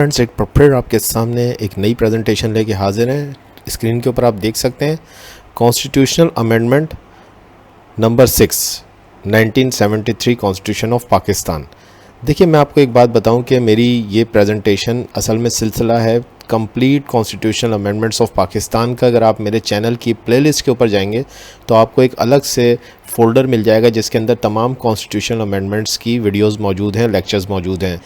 Friends, ایک professor آپ کے سامنے ایک نئی پریزنٹیشن لے کے حاضر ہیں۔ اسکرین کے اوپر آپ دیکھ سکتے ہیں constitutional amendment number 6 1973 constitution of Pakistan. دیکھیے، میں آپ کو ایک بات بتاؤں کہ میری یہ پریزنٹیشن اصل میں سلسلہ ہے complete constitutional amendments of Pakistan کا۔ اگر آپ میرے چینل کی پلے لسٹ کے اوپر جائیں گے تو آپ کو ایک الگ سے فولڈر مل جائے گا جس کے اندر تمام کانسٹیٹیوشنل امینڈمنٹس کی ویڈیوز موجود ہیں، لیکچرز موجود ہیں۔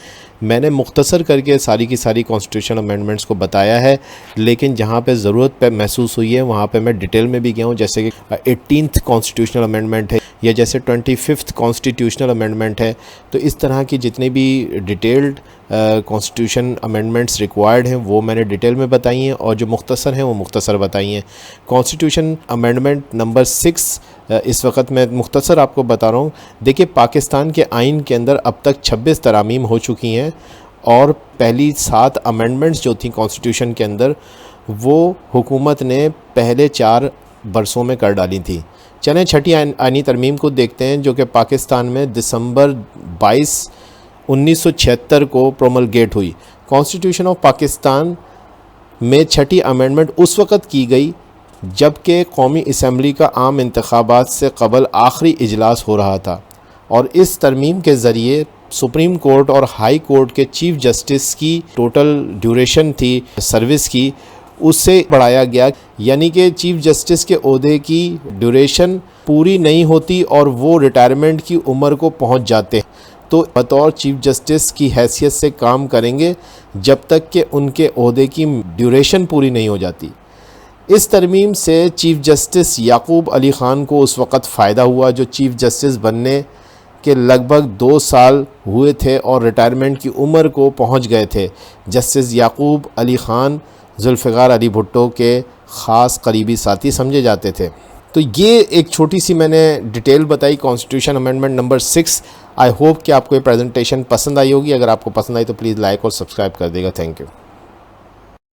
میں نے مختصر کر کے ساری کی ساری کانسٹیٹیوشنل امینڈمنٹس کو بتایا ہے، لیکن جہاں پہ ضرورت پہ محسوس ہوئی ہے وہاں پہ میں ڈیٹیل میں بھی گیا ہوں، جیسے کہ 18th کانسٹیٹیوشنل امینڈمنٹ ہے یا جیسے 25th کانسٹیٹیوشنل امینڈمنٹ ہے۔ تو اس طرح کی جتنی بھی ڈیٹیلڈ کانسٹیٹیوشن امینڈمنٹس ریکوائرڈ ہیں وہ میں نے ڈیٹیل میں بتائی ہیں، اور جو مختصر ہیں وہ مختصر بتائی ہیں۔ کانسٹیٹیوشن امینڈمنٹ نمبر 6 اس وقت میں مختصر آپ کو بتا رہا ہوں۔ دیکھیے، پاکستان کے آئین کے اندر اب تک 26 ترامیم ہو چکی ہیں، اور پہلی 7 امینڈمنٹس جو تھیں کانسٹیٹیوشن کے اندر وہ حکومت نے پہلے 4 برسوں میں کر ڈالی تھیں۔ چلیں چھٹی آئینی ترمیم کو دیکھتے ہیں، جو کہ پاکستان میں دسمبر 22 1976 کو پروملگیٹ ہوئی۔ کانسٹیٹیوشن آف پاکستان میں چھٹی امینڈمنٹ اس وقت کی گئی جبکہ قومی اسمبلی کا عام انتخابات سے قبل آخری اجلاس ہو رہا تھا، اور اس ترمیم کے ذریعے سپریم کورٹ اور ہائی کورٹ کے چیف جسٹس کی ٹوٹل ڈیوریشن تھی سروس کی، اس سے بڑھایا گیا، یعنی کہ چیف جسٹس کے عہدے کی ڈیوریشن پوری نہیں ہوتی اور وہ ریٹائرمنٹ کی عمر کو پہنچ جاتے ہیں تو بطور چیف جسٹس کی حیثیت سے کام کریں گے جب تک کہ ان کے عہدے کی ڈیوریشن پوری نہیں ہو جاتی۔ اس ترمیم سے چیف جسٹس یعقوب علی خان کو اس وقت فائدہ ہوا جو چیف جسٹس بننے کے لگ بھگ 2 سال ہوئے تھے اور ریٹائرمنٹ کی عمر کو پہنچ گئے تھے۔ جسٹس یعقوب علی خان ذوالفقار علی بھٹو کے خاص قریبی ساتھی سمجھے جاتے تھے۔ تو یہ ایک چھوٹی سی میں نے ڈیٹیل بتائی constitution amendment number 6۔ I hope کہ آپ کو یہ پریزنٹیشن پسند آئی ہوگی۔ اگر آپ کو پسند آئی تو پلیز لائک اور سبسکرائب کر دے گا۔ Thank you.